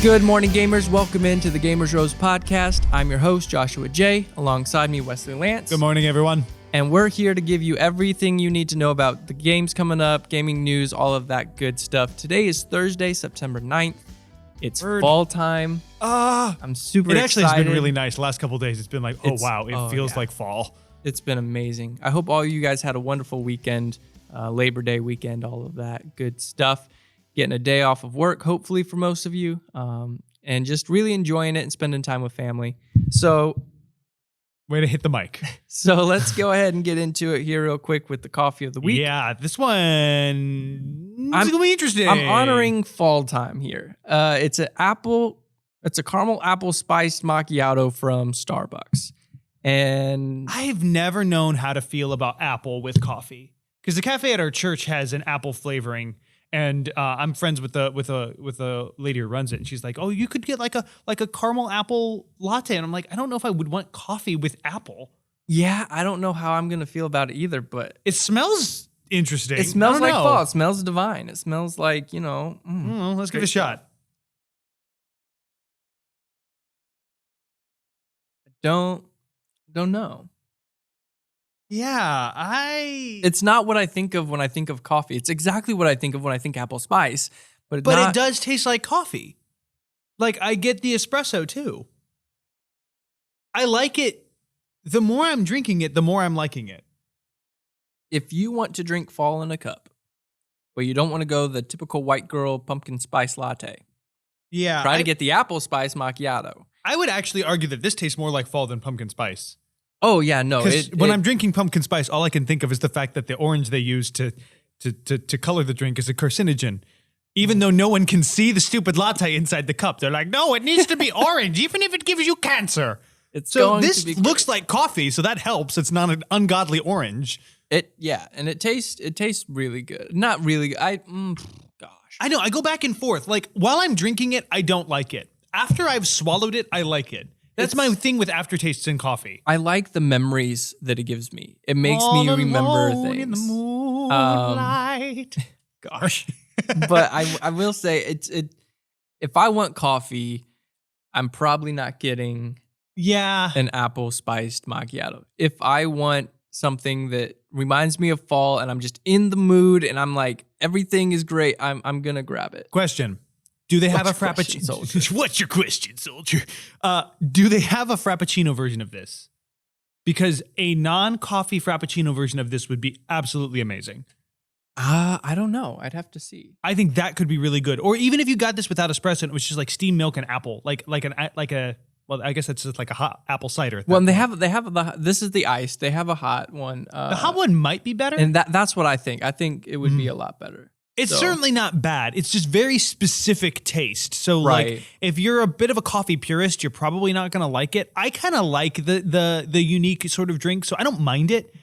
Good morning, gamers. Welcome into the Gamers Rose podcast. I'm your host, Joshua J. Alongside me, Wesley Lance. Good morning, everyone. And we're here to give you everything you need to know about the games coming up, gaming news, all of that good stuff. Today is Thursday, September 9th. It's fall time. I'm super excited. It actually has been really nice. The last couple of days, it's been like, it feels like fall. It's been amazing. I hope all you guys had a wonderful weekend, Labor Day weekend, all of that good stuff. Getting a day off of work, hopefully for most of you, and just really enjoying it and spending time with family. So, way to hit the mic. So let's go ahead and get into it here real quick with the coffee of the week. Yeah, this one is going to be interesting. I'm honoring fall time here. It's a caramel apple spiced macchiato from Starbucks. And I've never known how to feel about apple with coffee because the cafe at our church has an apple flavoring. And I'm friends with the lady who runs it, and she's like, "Oh, you could get like a caramel apple latte." And I'm like, I don't know if I would want coffee with apple. Yeah, I don't know how I'm gonna feel about it either, but it smells interesting. It smells like fall. It smells divine. It smells like, let's give it a shot. Don't know. Yeah, It's not what I think of when I think of coffee. It's exactly what I think of when I think apple spice, but it does taste like coffee. Like, I get the espresso too. I like it. The more I'm drinking it, the more I'm liking it. If you want to drink fall in a cup, but you don't want to go the typical white girl pumpkin spice latte, try to get the apple spice macchiato. I would actually argue that this tastes more like fall than pumpkin spice. Oh, yeah, no. When I'm drinking pumpkin spice, all I can think of is the fact that the orange they use to color the drink is a carcinogen. Even though no one can see the stupid latte inside the cup. They're like, no, it needs to be orange, even if it gives you cancer. This looks like coffee, so that helps. It's not an ungodly orange. And it tastes really good. Not really good. Gosh. I know, I go back and forth. Like, while I'm drinking it, I don't like it. After I've swallowed it, I like it. That's my thing with aftertastes in coffee. I like the memories that it gives me. It makes me remember things. In the moonlight. Gosh. But I will say, if I want coffee, I'm probably not getting an apple spiced macchiato. If I want something that reminds me of fall and I'm just in the mood and I'm like, everything is great, I'm going to grab it. Question. Do they have a frappuccino? What's your question, soldier? Do they have a frappuccino version of this? Because a non-coffee frappuccino version of this would be absolutely amazing. I don't know. I'd have to see. I think that could be really good. Or even if you got this without espresso, and it was just like steamed milk and apple, well, I guess that's just like a hot apple cider. Well, and this is the ice. They have a hot one. The hot one might be better, and that's what I think. I think it would be a lot better. It's certainly not bad. It's just very specific taste. So, like, if you're a bit of a coffee purist, you're probably not going to like it. I kind of like the unique sort of drink, so I don't mind it.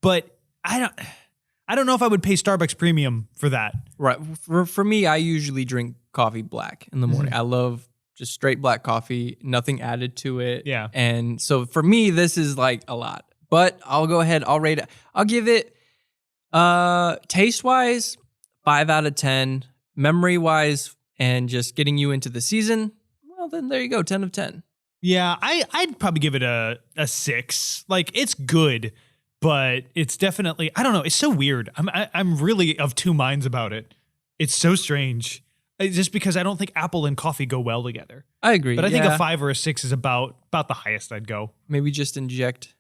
But I don't know if I would pay Starbucks premium for that. Right. For me, I usually drink coffee black in the morning. I love just straight black coffee, nothing added to it. Yeah. And so for me, this is like a lot. But I'll go ahead. I'll rate it. I'll give it taste-wise, 5 out of 10. Memory-wise, and just getting you into the season, well, then there you go, 10 of 10. Yeah, I'd probably give it a 6. Like, it's good, but it's definitely, I don't know, it's so weird. I'm really of two minds about it. It's so strange. Just because I don't think apple and coffee go well together. I agree. But I think a 5 or a 6 is about the highest I'd go. Maybe just inject,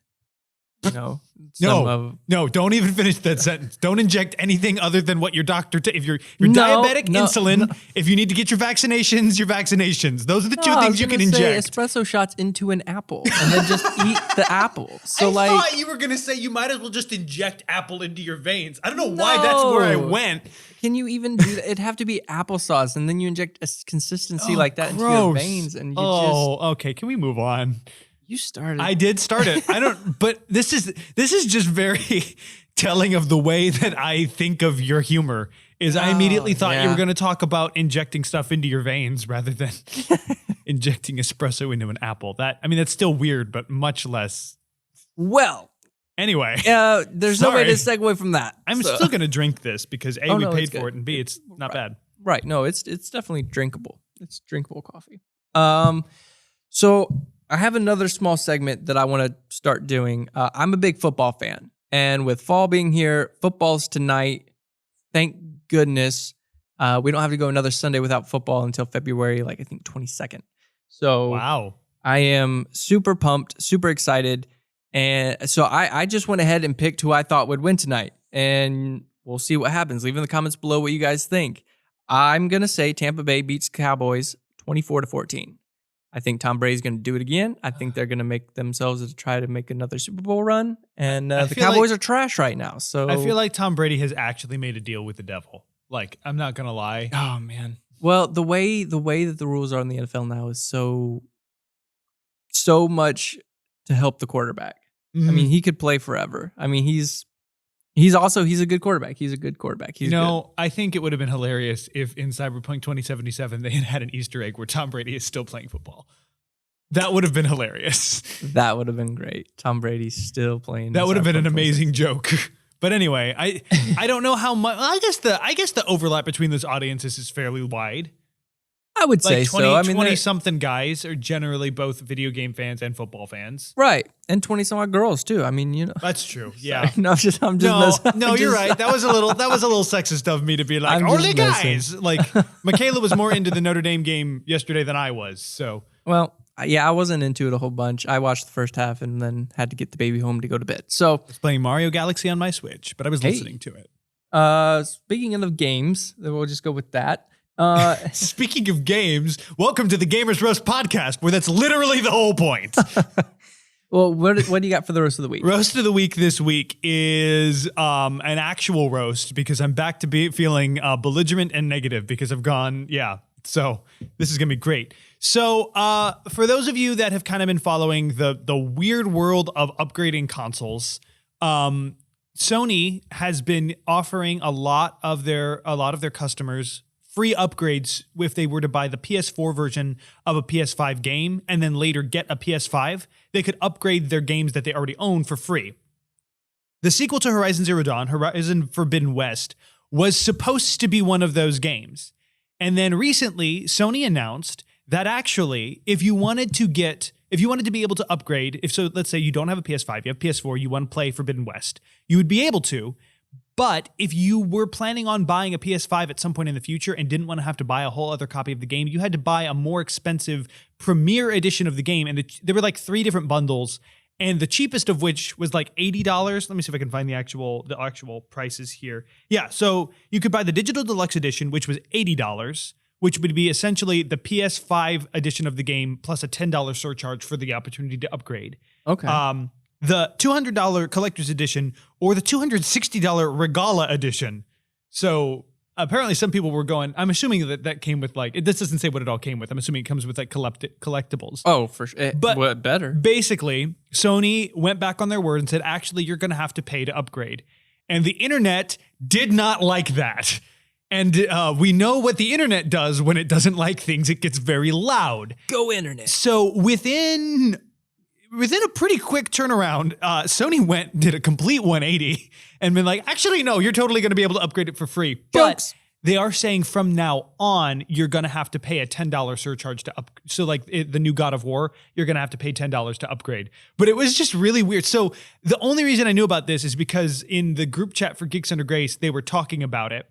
No, don't even finish that sentence. Don't inject anything other than what your doctor. If you're diabetic, insulin. No. If you need to get your vaccinations. Those are the two things you can inject. Espresso shots into an apple and then just eat the apple. So I thought you were gonna say you might as well just inject apple into your veins. I don't know why that's where I went. Can you even do that? It'd have to be applesauce, and then you inject a consistency like that into your veins, and you okay. Can we move on? You started. I did start it. I don't. But this is just very telling of the way that I think of your humor. I immediately thought you were going to talk about injecting stuff into your veins rather than injecting espresso into an apple. That's still weird, but much less. Well. Anyway. There's no way to segue from that. I'm still going to drink this because A, we paid for it, and B, it's not bad. Right. No, it's definitely drinkable. It's drinkable coffee. So I have another small segment that I want to start doing. I'm a big football fan, and with fall being here, football's tonight. Thank goodness. We don't have to go another Sunday without football until February, I think 22nd. So wow. I am super pumped, super excited. And so I just went ahead and picked who I thought would win tonight. And we'll see what happens. Leave in the comments below what you guys think. I'm going to say Tampa Bay beats Cowboys 24-14. I think Tom Brady's going to do it again. I think they're going to make themselves to try to make another Super Bowl run. And the Cowboys are trash right now. So I feel like Tom Brady has actually made a deal with the devil. I'm not going to lie. Oh, man. Well, the way that the rules are in the NFL now is so much to help the quarterback. Mm-hmm. I mean, he could play forever. I mean, he's a good quarterback. He's a good quarterback. He's good. I think it would have been hilarious if in Cyberpunk 2077 they had an Easter egg where Tom Brady is still playing football. That would have been hilarious. That would have been great. Tom Brady's still playing. That would have been an amazing joke. But anyway, I don't know how much. I guess the overlap between those audiences is fairly wide. I would say 20, so. I mean, 20-something guys are generally both video game fans and football fans. Right. And 20-some-odd girls, too. I mean, That's true. Yeah. Sorry. No, I'm just No, you're right. That was a little sexist of me to be like, only guys. Michaela was more into the Notre Dame game yesterday than I was. So. Well, yeah, I wasn't into it a whole bunch. I watched the first half and then had to get the baby home to go to bed. So I was playing Mario Galaxy on my Switch, but I was listening to it. Speaking of games, we'll just go with that. Speaking of games, welcome to the Gamers Roast podcast, where that's literally the whole point. Well, what do you got for the roast of the week? Roast of the week this week is an actual roast because I'm back to feeling belligerent and negative because I've gone, so this is going to be great. So for those of you that have kind of been following the weird world of upgrading consoles, Sony has been offering a lot of their customers free upgrades if they were to buy the PS4 version of a PS5 game and then later get a PS5. They could upgrade their games that they already own for free. The sequel to Horizon Zero Dawn, Horizon Forbidden West, was supposed to be one of those games. And then recently, Sony announced that actually, if you wanted to be able to upgrade, let's say you don't have a PS5, you have PS4, you want to play Forbidden West, you would be able to. But if you were planning on buying a PS5 at some point in the future and didn't want to have to buy a whole other copy of the game, you had to buy a more expensive Premier edition of the game. And there were 3 different bundles, and the cheapest of which was $80. Let me see if I can find the actual prices here. Yeah, so you could buy the Digital Deluxe Edition, which was $80, which would be essentially the PS5 edition of the game plus a $10 surcharge for the opportunity to upgrade. Okay. The $200 Collector's Edition or the $260 Regala Edition. So apparently some people were going, I'm assuming that came with this doesn't say what it all came with. I'm assuming it comes with collectibles. Oh, for sure. But what better? Basically, Sony went back on their word and said, actually, you're going to have to pay to upgrade. And the internet did not like that. And we know what the internet does when it doesn't like things. It gets very loud. Go internet. So within a pretty quick turnaround, Sony did a complete 180 and been like, actually, no, you're totally going to be able to upgrade it for free. But they are saying from now on, you're going to have to pay a $10 surcharge to upgrade. So the new God of War, you're going to have to pay $10 to upgrade. But it was just really weird. So the only reason I knew about this is because in the group chat for Geeks Under Grace, they were talking about it.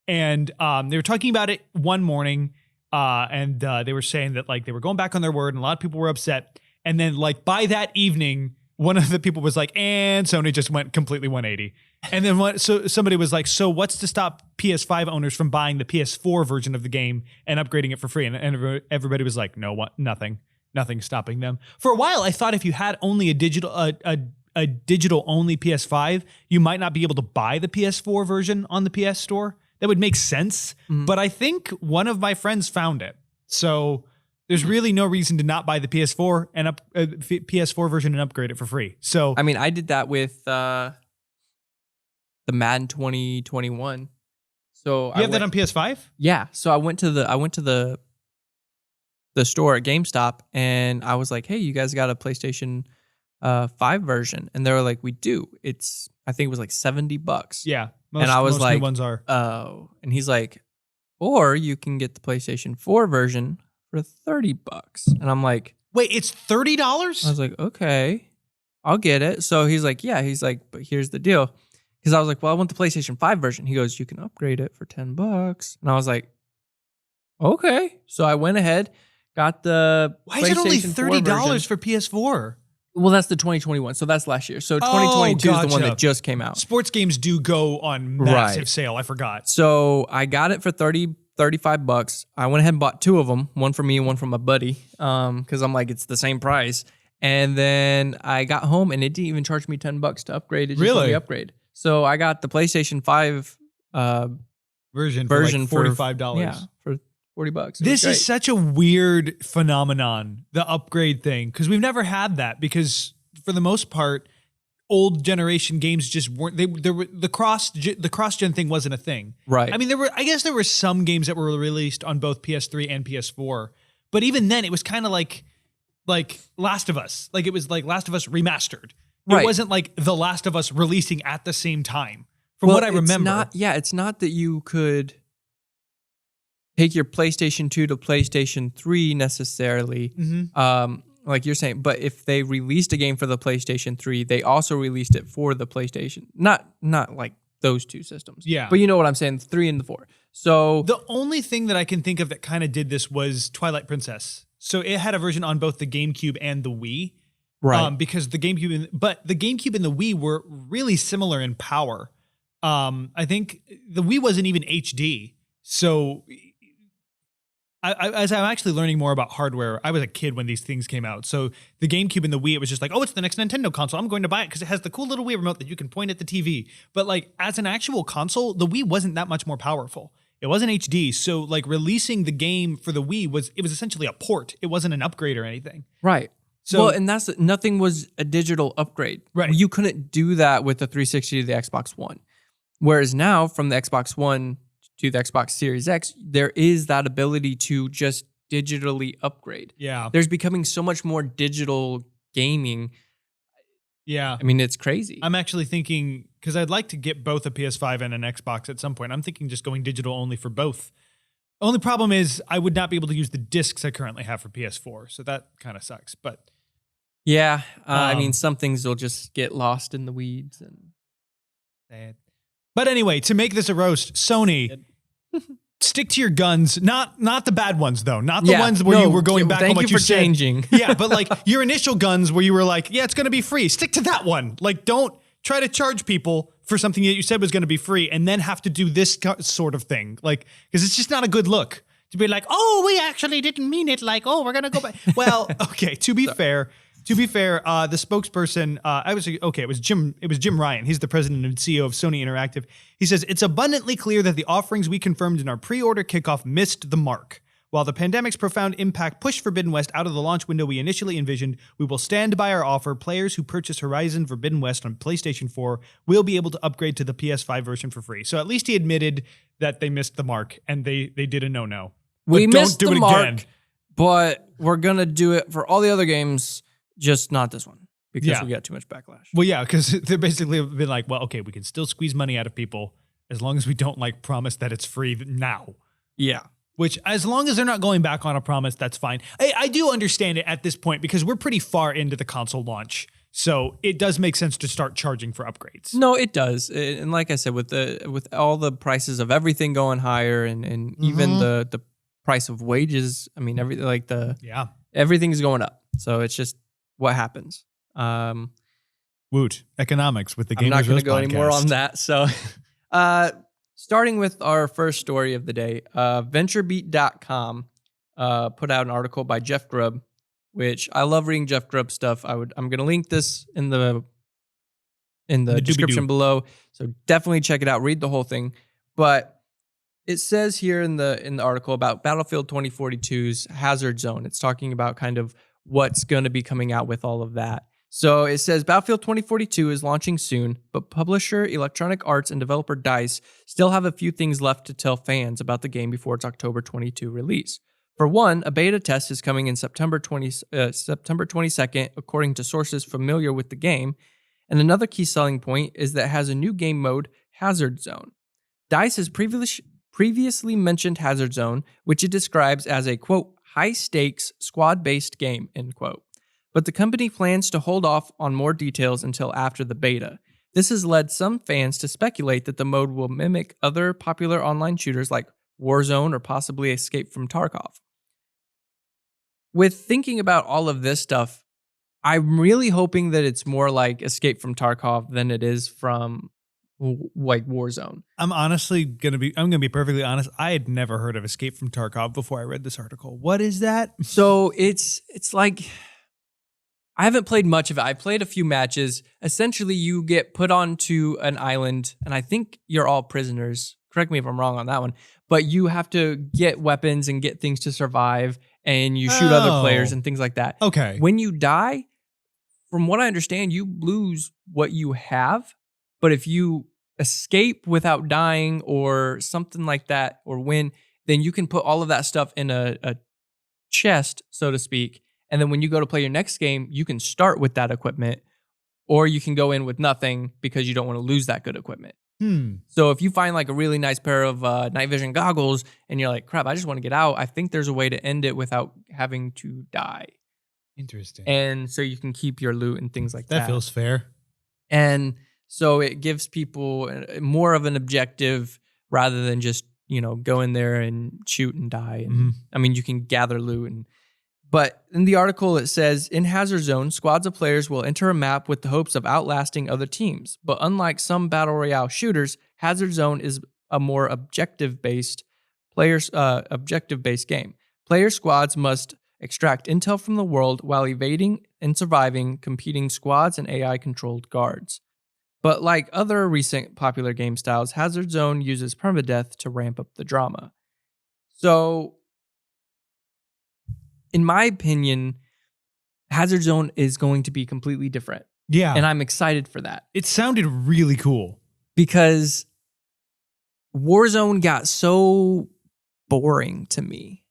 And they were talking about it one morning. And they were saying that they were going back on their word and a lot of people were upset. And then by that evening, one of the people was like, and Sony just went completely 180. And then so somebody was like, so what's to stop PS5 owners from buying the PS4 version of the game and upgrading it for free? And everybody was like, no, nothing. Nothing's stopping them. For a while, I thought if you had only a digital only PS5, you might not be able to buy the PS4 version on the PS Store. That would make sense. Mm-hmm. But I think one of my friends found it. So there's really no reason to not buy the PS4 and PS4 version and upgrade it for free. So I mean, I did that with the Madden 2021. So you have that on PS5? Yeah. So I went to the store at GameStop and I was like, "Hey, you guys got a PlayStation 5 version?" And they were like, "We do. I think it was $70." Yeah. And I was like, new ones are. "Oh." And he's like, "Or you can get the PlayStation 4 version for $30. And I'm like, wait, it's $30? I was like, okay, I'll get it. So he's like, yeah. He's like, but here's the deal. Because I was like, well, I want the PlayStation 5 version. He goes, you can upgrade it for $10. And I was like, okay. So I went ahead, got the Why is it only $30 for PS4? Well, that's the 2021. So that's last year. So 2022 is the one that just came out. Sports games do go on massive sale. I forgot. So I got it for $35. I went ahead and bought 2 of them, one for me and one for my buddy, because I'm like, it's the same price. And then I got home and it didn't even charge me $10 to upgrade. It just let me upgrade. So I got the PlayStation 5 version for like $45. Yeah, for $40. This is such a weird phenomenon, the upgrade thing, because we've never had that. Because for the most part, old generation games just weren't. The cross gen thing wasn't a thing, right? I mean, I guess there were some games that were released on both PS3 and PS4, but even then, it was kind of like Last of Us. Like it was like Last of Us remastered. It wasn't like The Last of Us releasing at the same time. From what I remember, it's not that you could take your PlayStation 2 to PlayStation 3 necessarily, like you're saying. But if they released a game for the PlayStation 3, they also released it for the PlayStation. Not like those 2 systems. Yeah. But you know what I'm saying, the 3 and the 4. So the only thing that I can think of that kind of did this was Twilight Princess. So it had a version on both the GameCube and the Wii. Right. Because the GameCube and the Wii were really similar in power. I think the Wii wasn't even HD. So as I'm actually learning more about hardware, I was a kid when these things came out. So the GameCube and the Wii, it was just like, oh, it's the next Nintendo console. I'm going to buy it because it has the cool little Wii remote that you can point at the TV. But like as an actual console, the Wii wasn't that much more powerful. It wasn't HD. So like releasing the game for the Wii was essentially a port. It wasn't an upgrade or anything. Right. So, well, and nothing was a digital upgrade. Right. You couldn't do that with the 360 to the Xbox One. Whereas now, from the Xbox One to the Xbox Series X, there is that ability to just digitally upgrade. Yeah. There's becoming so much more digital gaming. Yeah. I mean, it's crazy. I'm actually thinking, because I'd like to get both a PS5 and an Xbox at some point. I'm thinking just going digital only for both. Only problem is I would not be able to use the discs I currently have for PS4. So that kind of sucks. But yeah, I mean, some things will just get lost in the weeds. But anyway, to make this a roast, Sony, stick to your guns. Not the bad ones, though. Not the ones where you were going back on what you said. Changing. Yeah, but like your initial guns where you were like, yeah, it's going to be free. Stick to that one. Like, don't try to charge people for something that you said was going to be free and then have to do this sort of thing. Like, because it's just not a good look to be like, oh, we actually didn't mean it. Like, oh, we're going to go back. Well, okay, to be fair, the spokesperson, it was Jim Ryan. He's the president and CEO of Sony Interactive. He says, it's abundantly clear that the offerings we confirmed in our pre-order kickoff missed the mark. While the pandemic's profound impact pushed Forbidden West out of the launch window we initially envisioned, we will stand by our offer. Players who purchase Horizon Forbidden West on PlayStation 4 will be able to upgrade to the PS5 version for free. So at least he admitted that they missed the mark and they did a no-no. We missed the mark, but we're going to do it for all the other games. Just not this one because we got too much backlash. Well, yeah, because they're basically been like, well, okay, we can still squeeze money out of people as long as we don't like promise that it's free now. Yeah. Which, as long as they're not going back on a promise, that's fine. I do understand it at this point because we're pretty far into the console launch. So it does make sense to start charging for upgrades. No, it does. And like I said, with all the prices of everything going higher and even the price of wages, I mean, everything's going up. So it's just what happens. Woot. Economics with the Gamers I'm not going to go podcast. any more on that. So starting with our first story of the day, VentureBeat.com put out an article by Jeff Grubb, which I love reading Jeff Grubb stuff. I'm going to link this in the description below. So definitely check it out. Read the whole thing. But it says here in the article about Battlefield 2042's Hazard Zone. It's talking about kind of what's going to be coming out with all of that. So it says Battlefield 2042 is launching soon, but publisher Electronic Arts and developer DICE still have a few things left to tell fans about the game before its October 22 release. For one, a beta test is coming in September 22nd, according to sources familiar with the game. And another key selling point is that it has a new game mode, Hazard Zone. DICE has previously mentioned Hazard Zone, which it describes as a, quote, high-stakes, squad-based game, end quote. But the company plans to hold off on more details until after the beta. This has led some fans to speculate that the mode will mimic other popular online shooters like Warzone or possibly Escape from Tarkov. With thinking about all of this stuff, I'm really hoping that it's more like Escape from Tarkov than it is from like Warzone. I'm gonna be perfectly honest. I had never heard of Escape from Tarkov before I read this article. What is that? So it's like, I haven't played much of it. I played a few matches. Essentially, you get put onto an island, and I think you're all prisoners. Correct me if I'm wrong on that one. But you have to get weapons and get things to survive, and you shoot other players and things like that. Okay. When you die, from what I understand, you lose what you have. But if you escape without dying or something like that, or win, then you can put all of that stuff in a chest, so to speak. And then when you go to play your next game, you can start with that equipment, or you can go in with nothing because you don't want to lose that good equipment. So if you find like a really nice pair of night vision goggles and you're like, crap, I just want to get out, I think there's a way to end it without having to die. Interesting. And so you can keep your loot and things like that. That feels fair. And so it gives people more of an objective rather than just, go in there and shoot and die. And I mean, you can gather loot. But in the article, it says, in Hazard Zone, squads of players will enter a map with the hopes of outlasting other teams. But unlike some Battle Royale shooters, Hazard Zone is a more objective-based game. Player squads must extract intel from the world while evading and surviving competing squads and AI-controlled guards. But like other recent popular game styles, Hazard Zone uses permadeath to ramp up the drama. So, in my opinion, Hazard Zone is going to be completely different. Yeah. And I'm excited for that. It sounded really cool. Because Warzone got so boring to me.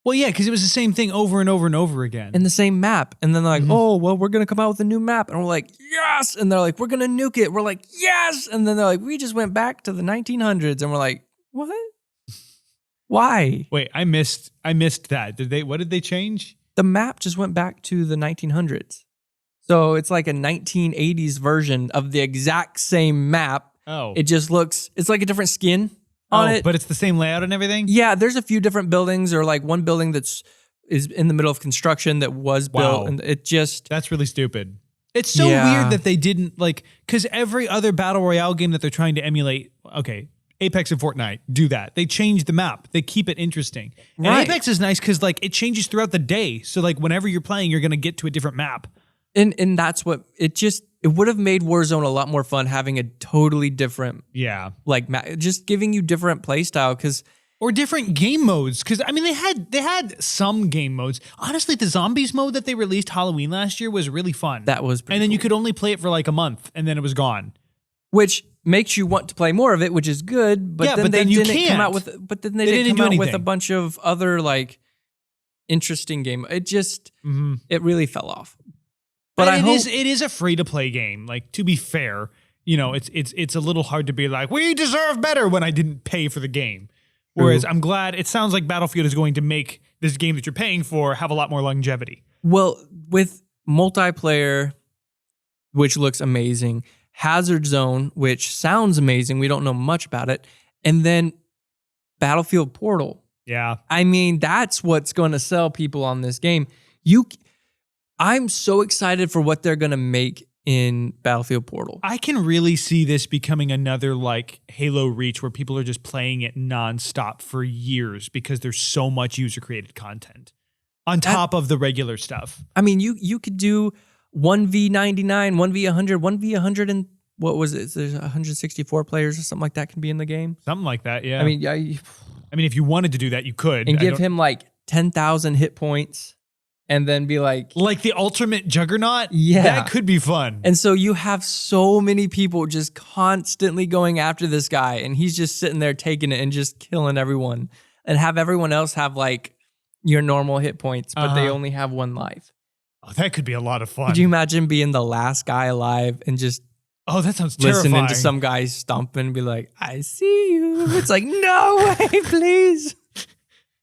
Well, yeah, because it was the same thing over and over and over again. In the same map. And then they're like, oh, well, we're going to come out with a new map. And we're like, yes. And they're like, we're going to nuke it. We're like, yes. And then they're like, we just went back to the 1900s. And we're like, what? Why? Wait, I missed that. What did they change? The map just went back to the 1900s. So it's like a 1980s version of the exact same map. Oh. It just looks, it's like a different skin on it. But it's the same layout and everything? Yeah, there's a few different buildings, or like one building is in the middle of construction that was built. And it just... That's really stupid. It's so weird that they didn't, because every other Battle Royale game that they're trying to emulate, okay, Apex and Fortnite do that. They change the map. They keep it interesting. And Apex is nice because it changes throughout the day. So whenever you're playing, you're going to get to a different map. And that's what it would have made Warzone a lot more fun having a totally different just giving you different play style or different game modes, because I mean they had some game modes. Honestly, the zombies mode that they released Halloween last year was really fun. That was pretty and then cool. You could only play it for a month and then it was gone. Which makes you want to play more of it, which is good. But then they didn't come out with a bunch of other interesting game. It just it really fell off. But it is a free to play game. To be fair, it's a little hard to be like, we deserve better when I didn't pay for the game. Whereas I'm glad it sounds like Battlefield is going to make this game that you're paying for have a lot more longevity. Well, with multiplayer, which looks amazing, Hazard Zone, which sounds amazing, we don't know much about it, and then Battlefield Portal. Yeah. I mean, that's what's going to sell people on this game. I'm so excited for what they're going to make in Battlefield Portal. I can really see this becoming another Halo Reach where people are just playing it nonstop for years because there's so much user-created content on top of the regular stuff. I mean, you could do 1v99, 1v100, 1v100, and what was it? There's 164 players or something like that can be in the game. Something like that, yeah. I mean, if you wanted to do that, you could. And give him 10,000 hit points. And then be like the ultimate juggernaut? Yeah. That could be fun. And so you have so many people just constantly going after this guy, and he's just sitting there taking it and just killing everyone. And have everyone else have your normal hit points, but they only have one life. Oh, that could be a lot of fun. Could you imagine being the last guy alive and just that sounds terrifying. Listening to some guy stomping and be like, I see you. It's like, no way, please.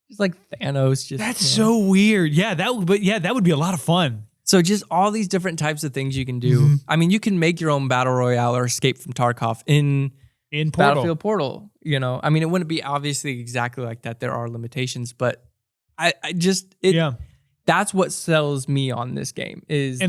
Just like Thanos. Just That's so weird. Yeah, that would be a lot of fun. So just all these different types of things you can do. Mm-hmm. I mean, you can make your own battle royale or escape from Tarkov in Battlefield Portal. You know, I mean, it wouldn't be obviously exactly like that. There are limitations, but that's what sells me on this game is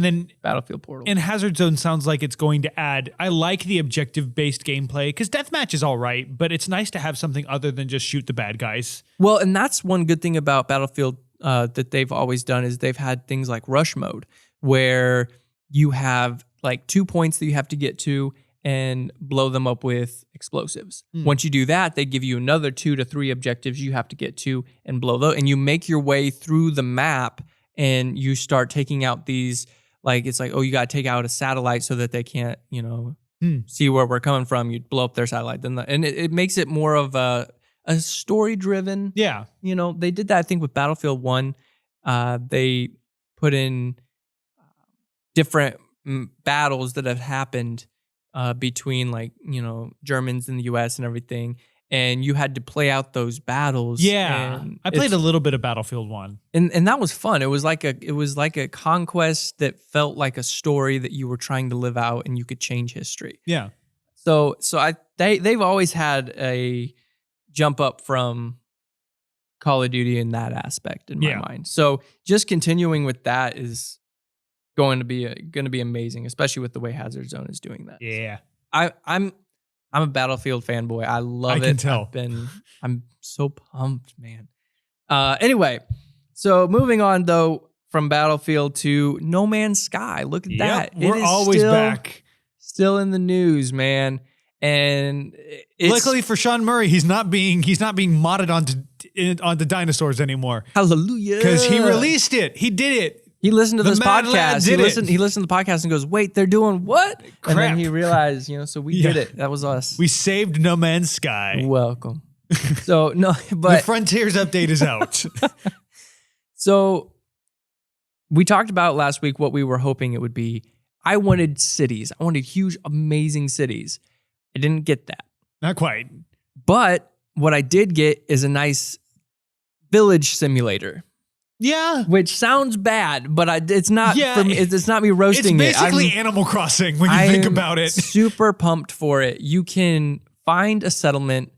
Battlefield Portal. And Hazard Zone sounds like it's going to add, I like the objective-based gameplay because deathmatch is all right, but it's nice to have something other than just shoot the bad guys. Well, and that's one good thing about Battlefield that they've always done is they've had things like rush mode where you have like 2 points that you have to get to and blow them up with explosives. Once you do that, they give you another 2 to 3 objectives you have to get to and blow those. And you make your way through the map and you start taking out these, like, it's like, oh, you got to take out a satellite so that they can't, you know, see where we're coming from. You blow up their satellite. And it makes it more of a story-driven. Yeah. You know, they did that, I think, with Battlefield 1. They put in different battles that have happened between, like, you know, Germans in the U.S. and everything, and you had to play out those battles. Yeah, I played a little bit of Battlefield 1, and that was fun. It was like a conquest that felt like a story that you were trying to live out, and you could change history. Yeah. So they've always had a jump up from Call of Duty in that aspect in my mind. So just continuing with that is going to be amazing, especially with the way Hazard Zone is doing that. Yeah. I'm a Battlefield fanboy. I love it. I can tell. I'm so pumped, man. Anyway, so moving on though from Battlefield to No Man's Sky. Look at that. We're always back. Still in the news, man. And luckily for Sean Murray, he's not being modded onto dinosaurs anymore. Hallelujah. Because he released it. He did it. He listened to this podcast. He listened to the podcast and goes, "Wait, they're doing what?" Crap. And then he realized, so we did it. That was us. We saved No Man's Sky. Welcome. So no, but the Frontiers update is out. So we talked about last week what we were hoping it would be. I wanted cities. I wanted huge, amazing cities. I didn't get that. Not quite. But what I did get is a nice village simulator. Yeah. Which sounds bad, but it's not for me. It's not me roasting it. It's basically Animal Crossing when you think about it. Super pumped for it. You can find a settlement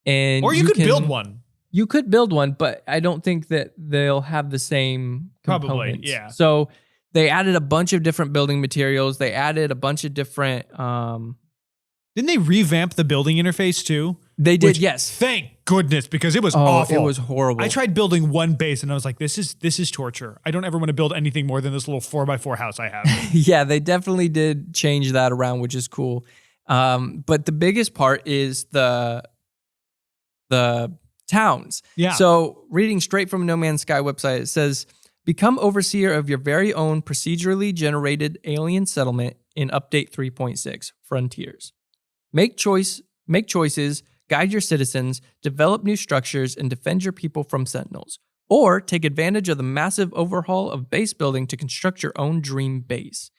or you could build one. You could build one, but I don't think that they'll have the same components. Probably, yeah. So they added a bunch of different building materials. They added a bunch of different... Didn't they revamp the building interface too? They did, yes. Thank goodness, because it was awful. It was horrible. I tried building one base and I was like, this is torture. I don't ever want to build anything more than this little 4x4 house I have. Yeah, they definitely did change that around, which is cool. But the biggest part is the towns. Yeah. So reading straight from No Man's Sky website, it says, become overseer of your very own procedurally generated alien settlement in Update 3.6, Frontiers. Make choices, guide your citizens, develop new structures, and defend your people from sentinels. Or take advantage of the massive overhaul of base building to construct your own dream base.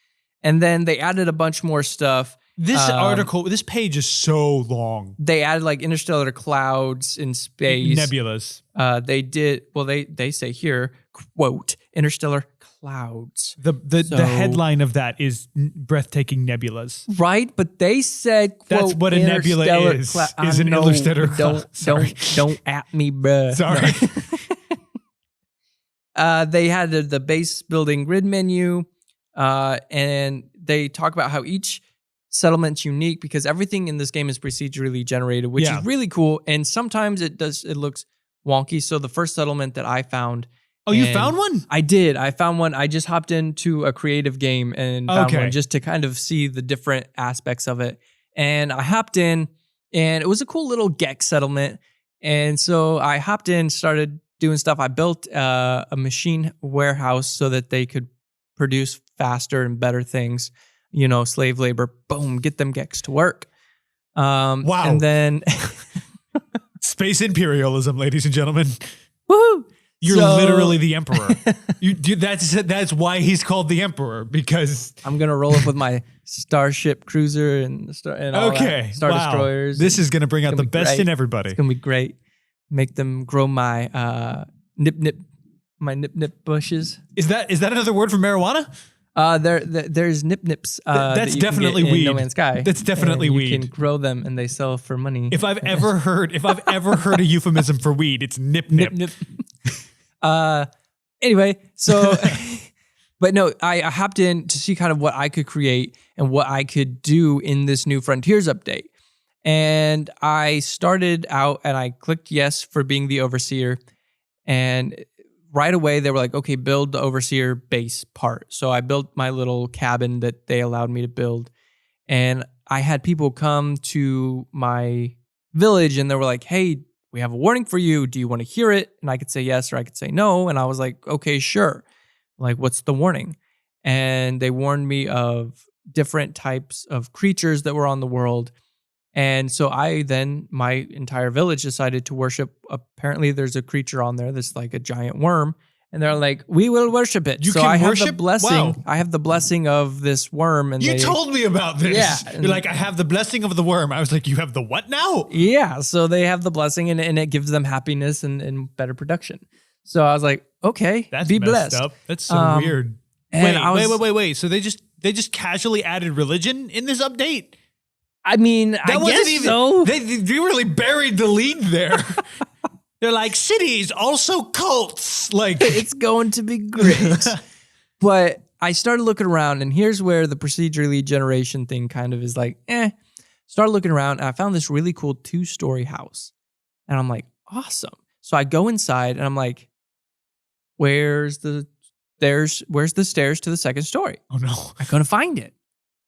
And then they added a bunch more stuff. This page is so long. They added like interstellar clouds in space. Nebulas. They say here, quote, interstellar clouds. The headline of that is breathtaking nebulas. Right, but they said, quote, that's what a nebula is an interstellar cloud. Don't at me, bruh. Sorry. No. They had the base building grid menu, and they talk about how each settlement's unique because everything in this game is procedurally generated, which is really cool. And sometimes it looks wonky. So the first settlement that I found. Oh, you found one? I did. I found one. I just hopped into a creative game and found one just to kind of see the different aspects of it. And I hopped in, and it was a cool little Gex settlement. And so I hopped in, started doing stuff. I built a machine warehouse so that they could produce faster and better things. Slave labor, boom, get them Gex to work. Wow. And then... Space imperialism, ladies and gentlemen. Woohoo! You're literally the emperor. That's why he's called the emperor, because... I'm going to roll up with my Starship Cruiser and all that, Star Destroyers. This is going to bring out the best in everybody. It's going to be great. make them grow my nip bushes. Is that another word for marijuana? There's nips. That's definitely weed. weed. No Man's Sky. That's definitely weed. You can grow them and they sell for money. If I've ever heard a euphemism for weed, it's nip. Anyway, so, but no, I hopped in to see kind of what I could create and what I could do in this new Frontiers update. And I started out and I clicked yes for being the overseer. And right away, they were like, okay, build the overseer base part. So I built my little cabin that they allowed me to build. And I had people come to my village and they were like, hey, we have a warning for you. Do you want to hear it? And I could say yes or I could say no. And I was like, okay, sure. Like, what's the warning? And they warned me of different types of creatures that were on the world. And so my entire village decided to worship. Apparently there's a creature on there that's like a giant worm. And they're like, we will worship it. So I have the blessing. Wow. I have the blessing of this worm. And you told me about this. Yeah. You're like, I have the blessing of the worm. I was like, you have the what now? Yeah. So they have the blessing and it gives them happiness and better production. So I was like, okay, that's be messed blessed. Up. That's so weird. Wait. So they just casually added religion in this update? I mean, I guess so. They really buried the lead there. They're like, cities, also cults. Like, it's going to be great. But I started looking around, and here's where the procedurally generation thing kind of is like, Started looking around, and I found this really cool 2-story house. And I'm like, awesome. So I go inside, and I'm like, where's the stairs to the second story? Oh, no. I couldn't find it.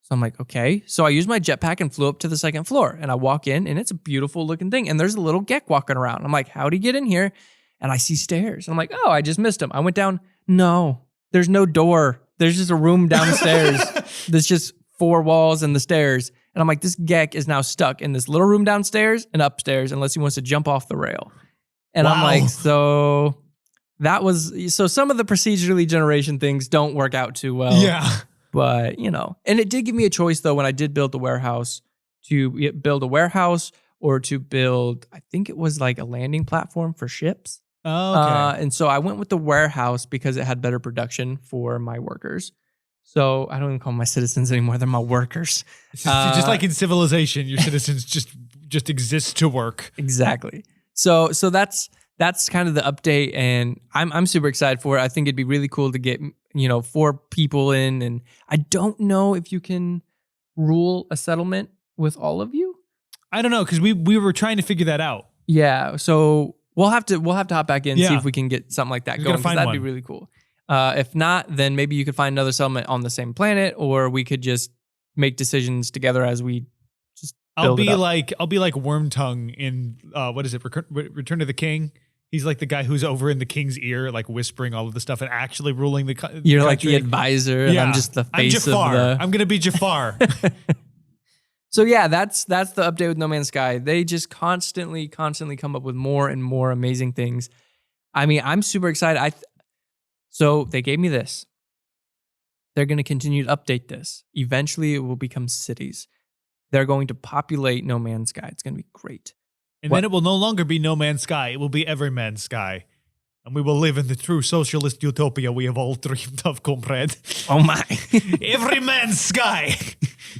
So I'm like, okay. So I used my jetpack and flew up to the second floor. And I walk in, and it's a beautiful looking thing. And there's a little Gek walking around. I'm like, how'd he get in here? And I see stairs. I'm like, oh, I just missed him. I went down. No, there's no door. There's just a room downstairs. There's just 4 walls and the stairs. And I'm like, this Gek is now stuck in this little room downstairs and upstairs unless he wants to jump off the rail. And wow. I'm like, so some of the procedurally generation things don't work out too well. Yeah. But, and it did give me a choice, though, when I did build the warehouse, to build a warehouse or to build, I think it was like a landing platform for ships. Oh, okay. And so I went with the warehouse because it had better production for my workers. So I don't even call them my citizens anymore. They're my workers. Just like in Civilization, your citizens just exist to work. Exactly. So that's kind of the update, and I'm super excited for it. I think it'd be really cool to get 4 people in, and I don't know if you can rule a settlement with all of you. I don't know, because we were trying to figure that out. Yeah, so we'll have to hop back in, see if we can get something like that going, because that'd be really cool. If not, then maybe you could find another settlement on the same planet, or we could just make decisions together as we just build it up. I'll be like Wormtongue in what is it? Return of the King. He's like the guy who's over in the king's ear, like whispering all of the stuff and actually ruling the country. You're like the advisor, and I'm just the face of the... I'm going to be Jafar. So yeah, that's the update with No Man's Sky. They just constantly come up with more and more amazing things. I mean, I'm super excited. So they gave me this. They're going to continue to update this. Eventually, it will become cities. They're going to populate No Man's Sky. It's going to be great. And then it will no longer be No Man's Sky. It will be Every Man's Sky. And we will live in the true socialist utopia we have all dreamed of, comrade. Oh my. Every Man's Sky.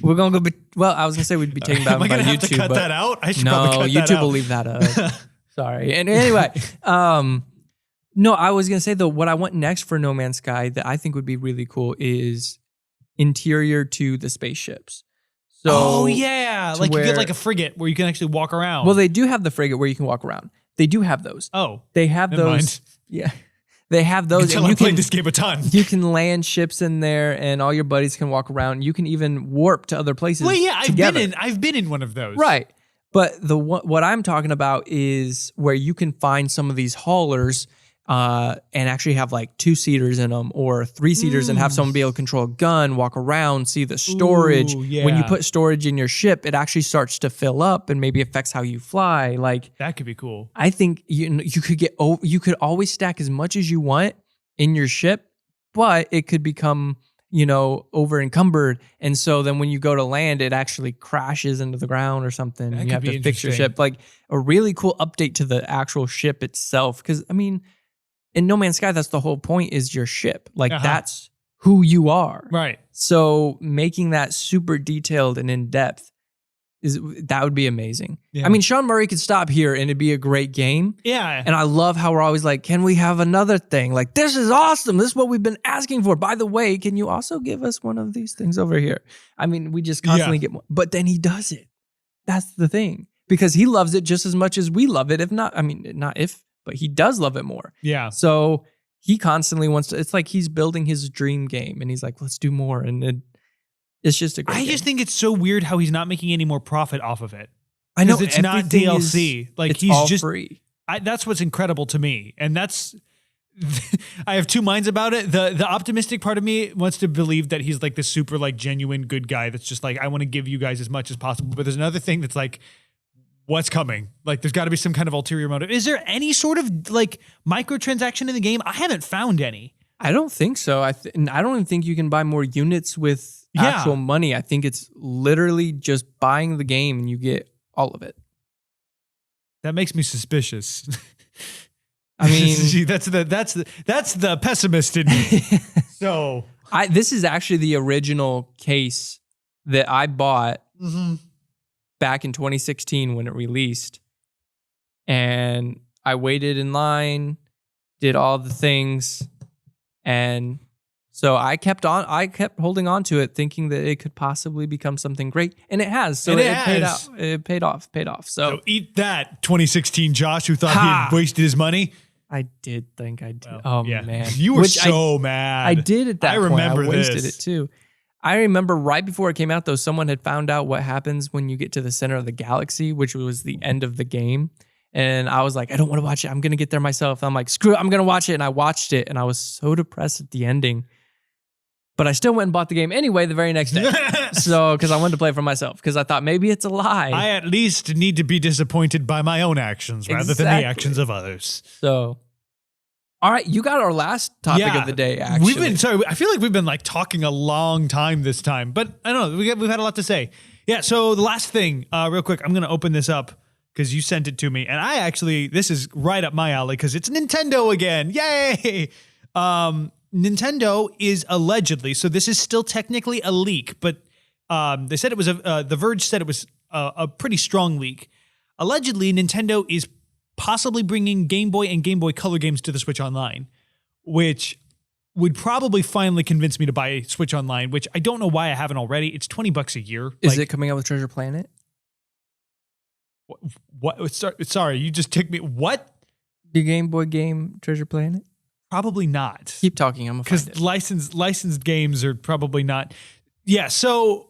We're going to go... I was going to say we'd be taken down by YouTube. Am I going to have to cut that out? I should No, probably cut that out. YouTube will leave that up. Sorry. And anyway, no, I was going to say, though, what I want next for No Man's Sky that I think would be really cool is interior to the spaceships. So you get like a frigate where you can actually walk around. Well, they do have the frigate where you can walk around. They do have those. Oh, they have those. Mind. Yeah, they have those. You played this game a ton. You can land ships in there, and all your buddies can walk around. You can even warp to other places. Well, yeah, together. I've been in one of those. Right, but what I'm talking about is where you can find some of these haulers. And actually have like 2-seaters in them or 3-seaters and have someone be able to control a gun, walk around, see the storage. Ooh, yeah. When you put storage in your ship, it actually starts to fill up and maybe affects how you fly. Like that could be cool. I think you could always stack as much as you want in your ship, but it could become over encumbered. And so then when you go to land, it actually crashes into the ground or something. That And you could have be to fix your interesting. ship. Like a really cool update to the actual ship itself. Because, I mean, in No Man's Sky, that's the whole point is your ship. Like that's who you are. Right. So making that super detailed and in depth that would be amazing. Yeah. I mean, Sean Murray could stop here and it'd be a great game. Yeah. And I love how we're always like, can we have another thing? Like, this is awesome. This is what we've been asking for. By the way, can you also give us one of these things over here? I mean, we just constantly get more. But then he does it. That's the thing. Because he loves it just as much as we love it. If not, I mean, not if, but he does love it more. Yeah. So he constantly wants to, it's like he's building his dream game and he's like, let's do more. And it's just a great game. I just think it's so weird how he's not making any more profit off of it. I know it's not DLC. Like it's he's all just free. That's what's incredible to me. And that's I have two minds about it. The optimistic part of me wants to believe that he's like this super like genuine good guy that's just like, I want to give you guys as much as possible. But there's another thing that's like, what's coming? Like there's got to be some kind of ulterior motive. Is there any sort of like microtransaction in the game? I haven't found any. I don't think so. I don't even think you can buy more units with actual money. I think it's literally just buying the game and you get all of it. That makes me suspicious. I mean, that's the pessimist in me. So this is actually the original case that I bought back in 2016 when it released, and I waited in line, did all the things, and so I kept holding on to it, thinking that it could possibly become something great, and it has. So it paid off. So eat that, 2016 Josh, who thought he had wasted his money. I did think I did. Well, man, you were so mad. I did at that point. Remember I wasted this. it too. I remember right before it came out, though, someone had found out what happens when you get to the center of the galaxy, which was the end of the game. And I was like, I don't want to watch it. I'm going to get there myself. I'm like, screw it. I'm going to watch it. And I watched it. And I was so depressed at the ending. But I still went and bought the game anyway the very next day. So, because I wanted to play it for myself. Because I thought maybe it's a lie. I at least need to be disappointed by my own actions rather than the actions of others. So, all right. You got our last topic of the day, actually. I feel like we've been like talking a long time this time. But I don't know. We've had a lot to say. Yeah. So the last thing, real quick, I'm going to open this up because you sent it to me. And this is right up my alley because it's Nintendo again. Yay! Nintendo is allegedly, so this is still technically a leak, but they said it was The Verge said it was a pretty strong leak. Allegedly, Nintendo is possibly bringing Game Boy and Game Boy Color games to the Switch Online, which would probably finally convince me to buy Switch Online, which I don't know why I haven't already. It's $20 a year. Is it coming out with Treasure Planet? What? Sorry, you just took me. What? The Game Boy game Treasure Planet? Probably not. Keep talking. I'm because licensed games are probably not. Yeah. So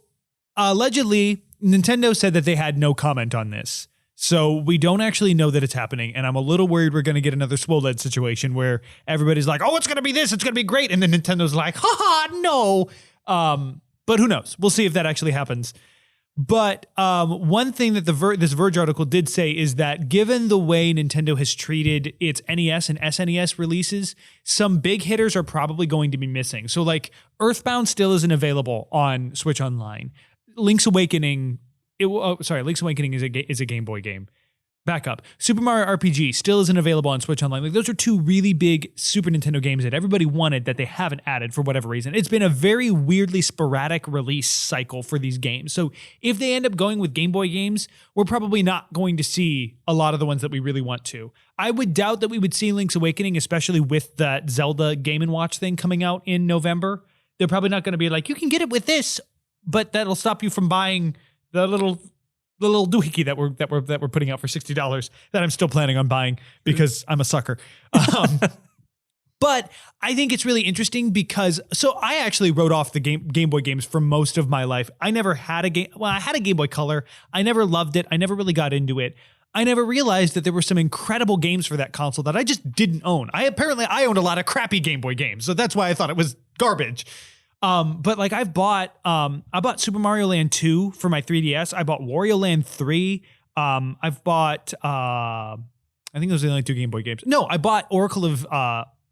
allegedly, Nintendo said that they had no comment on this. So we don't actually know that it's happening, and I'm a little worried we're going to get another SWOLED situation where everybody's like, "Oh, it's going to be this. It's going to be great," and then Nintendo's like, "Ha no." But who knows? We'll see if that actually happens. But one thing that this Verge article did say is that given the way Nintendo has treated its NES and SNES releases, some big hitters are probably going to be missing. So like Earthbound still isn't available on Switch Online. Link's Awakening is a Game Boy game. Back up. Super Mario RPG still isn't available on Switch Online. Like those are two really big Super Nintendo games that everybody wanted that they haven't added for whatever reason. It's been a very weirdly sporadic release cycle for these games. So if they end up going with Game Boy games, we're probably not going to see a lot of the ones that we really want to. I would doubt that we would see Link's Awakening, especially with that Zelda Game & Watch thing coming out in November. They're probably not going to be like, you can get it with this, but that'll stop you from buying the little doohickey that we're putting out for $60 that I'm still planning on buying because I'm a sucker. But I think it's really interesting because I actually wrote off the Game Boy games for most of my life. I never had a game. Well, I had a Game Boy Color. I never loved it. I never really got into it. I never realized that there were some incredible games for that console that I just didn't own. I owned a lot of crappy Game Boy games, so that's why I thought it was garbage. But like I bought Super Mario Land 2 for my 3DS. I bought Wario Land 3. I've bought I think those are the only two Game Boy games. No, I bought Oracle of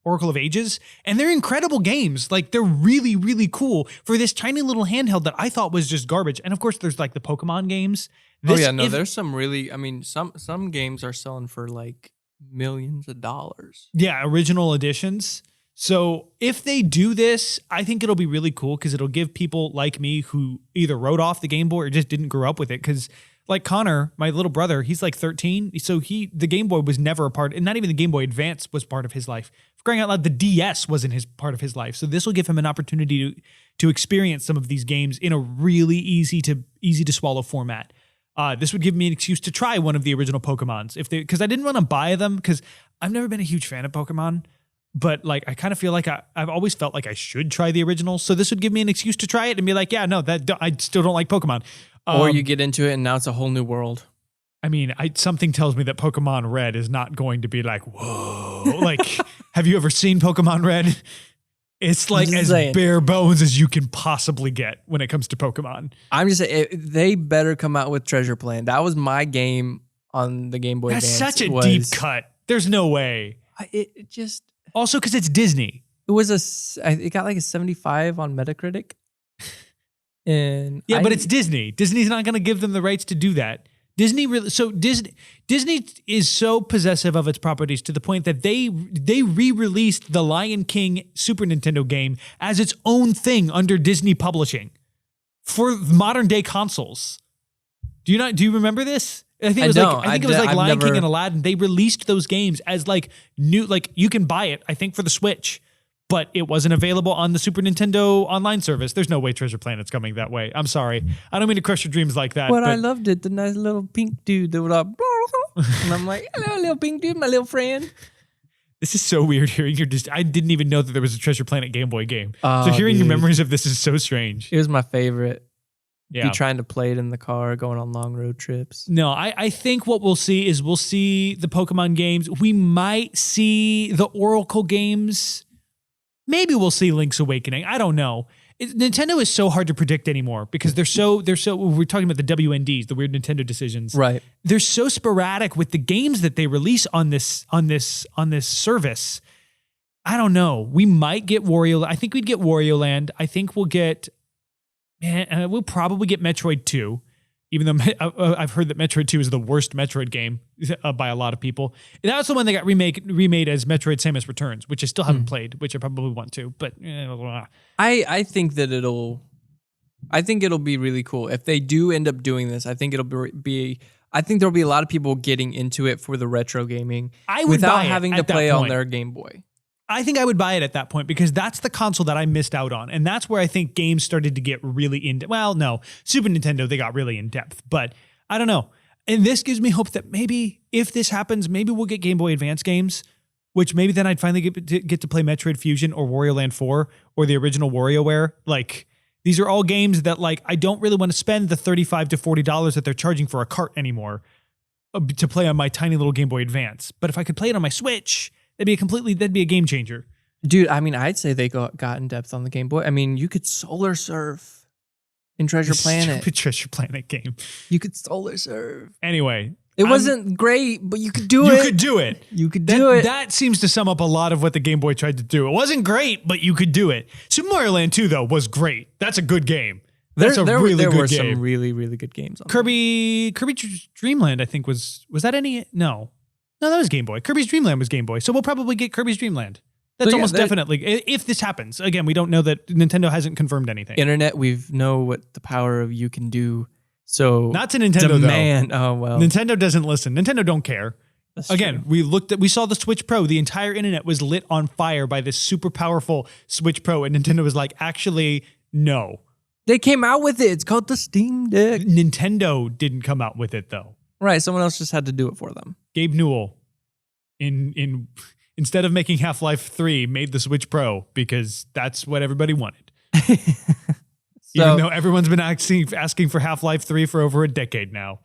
Oracle of Ages, and they're incredible games. Like, they're really, really cool for this tiny little handheld that I thought was just garbage. And of course, there's like the Pokemon games. There's some really, I mean, some games are selling for like millions of dollars. Yeah, original editions. So if they do this, I think it'll be really cool because it'll give people like me who either wrote off the Game Boy or just didn't grow up with it. Because like Connor, my little brother, he's like 13. So the Game Boy was never a part, and not even the Game Boy Advance was part of his life. For crying out loud, the DS wasn't part of his life. So this will give him an opportunity to experience some of these games in a really easy to swallow format. This would give me an excuse to try one of the original Pokemons because I didn't want to buy them because I've never been a huge fan of Pokemon. But like, I kind of feel like I've always felt like I should try the original. So this would give me an excuse to try it and be like, yeah, no, I still don't like Pokemon. Or you get into it and now it's a whole new world. I mean, something tells me that Pokemon Red is not going to be like, whoa. Like, have you ever seen Pokemon Red? It's like as bare bones as you can possibly get when it comes to Pokemon. I'm just saying, they better come out with Treasure Plan. That was my game on the Game Boy Advance. That's such a deep cut. There's no way. It just... Also, because it's Disney. It got like a 75 on Metacritic. And but it's Disney. Disney's not going to give them the rights to do that. Disney is so possessive of its properties to the point that they re-released the Lion King Super Nintendo game as its own thing under Disney Publishing for modern day consoles. Do you remember this? I think it was like Lion King and Aladdin. They released those games as like new, like you can buy it, I think, for the Switch, but it wasn't available on the Super Nintendo online service. There's no way Treasure Planet's coming that way. I'm sorry. I don't mean to crush your dreams like that. But I loved it. The nice little pink dude that would and I'm like, hello, little pink dude, my little friend. This is so weird hearing I didn't even know that there was a Treasure Planet Game Boy game. So hearing your memories of this is so strange. It was my favorite. Yeah. Be trying to play it in the car, going on long road trips. No, I think what we'll see the Pokemon games. We might see the Oracle games. Maybe we'll see Link's Awakening. I don't know. Nintendo is so hard to predict anymore because they're so we're talking about the WNDs, the weird Nintendo decisions. Right. They're so sporadic with the games that they release on this service. I don't know. We might get Wario. I think we'd get Wario Land. I think we'll get we'll probably get Metroid 2, even though I've heard that Metroid 2 is the worst Metroid game by a lot of people. That was the one that got remade as Metroid Samus Returns, which I still haven't played, which I probably want to. But I think that it'll be really cool if they do end up doing this. I think it'll be. I think there'll be a lot of people getting into it for the retro gaming without having to play on their Game Boy. I think I would buy it at that point because that's the console that I missed out on. And that's where I think games started to get really Super Nintendo, they got really in depth, but I don't know. And this gives me hope that maybe if this happens, maybe we'll get Game Boy Advance games, which maybe then I'd finally get to play Metroid Fusion or Wario Land 4 or the original WarioWare. Like, these are all games that like, I don't really want to spend the $35 to $40 that they're charging for a cart anymore to play on my tiny little Game Boy Advance. But if I could play it on my Switch, that'd be a game changer. Dude, I mean, I'd say they got in depth on the Game Boy. I mean, you could solar surf in Treasure Planet. Stupid Treasure Planet game. You could solar surf. Anyway. It wasn't great, but you could do it. You could do it. You could do it. That seems to sum up a lot of what the Game Boy tried to do. It wasn't great, but you could do it. Super Mario Land 2, though, was great. That's a good game. That's there really there good were game. Some really, really good games on Kirby Dream Land, I think, was that any? No, that was Game Boy. Kirby's Dream Land was Game Boy. So we'll probably get Kirby's Dream Land. That's almost definitely, if this happens. Again, we don't know that Nintendo hasn't confirmed anything. Internet, we know what the power of you can do. So not to Nintendo, though. Oh, well. Nintendo doesn't listen. Nintendo don't care. That's Again, true. we saw the Switch Pro. The entire internet was lit on fire by this super powerful Switch Pro. And Nintendo was like, actually, no. They came out with it. It's called the Steam Deck. Nintendo didn't come out with it, though. Right. Someone else just had to do it for them. Gabe Newell, instead of making Half-Life 3, made the Switch Pro because that's what everybody wanted. Even though everyone's been asking for Half-Life 3 for over a decade now.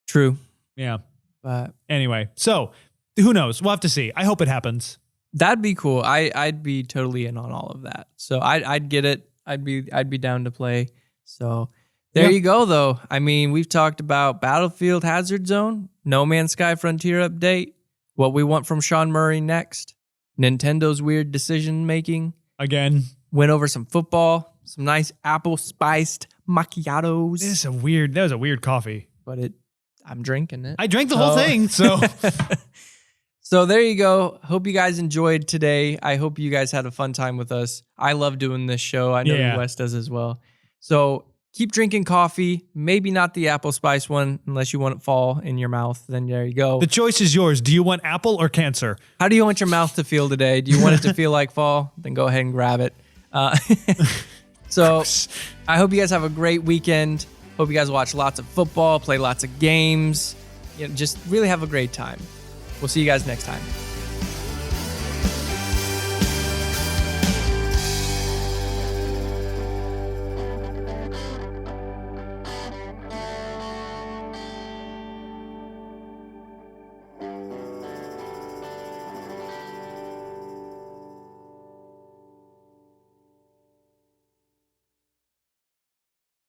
True. Yeah. But anyway, so who knows? We'll have to see. I hope it happens. That'd be cool. I'd be totally in on all of that. So I'd get it. I'd be down to play. So there you go, though. I mean, we've talked about Battlefield Hazard Zone, No Man's Sky Frontier update, what we want from Sean Murray next. Nintendo's weird decision making. Again. Went over some football, some nice apple spiced macchiatos. That was a weird coffee. But I'm drinking it. I drank the whole thing, so. So there you go. Hope you guys enjoyed today. I hope you guys had a fun time with us. I love doing this show. I know Wes does as well. So keep drinking coffee. Maybe not the apple spice one, unless you want it to fall in your mouth. Then there you go. The choice is yours. Do you want apple or cancer? How do you want your mouth to feel today? Do you want it to feel like fall? Then go ahead and grab it. So I hope you guys have a great weekend. Hope you guys watch lots of football, play lots of games. Just really have a great time. We'll see you guys next time.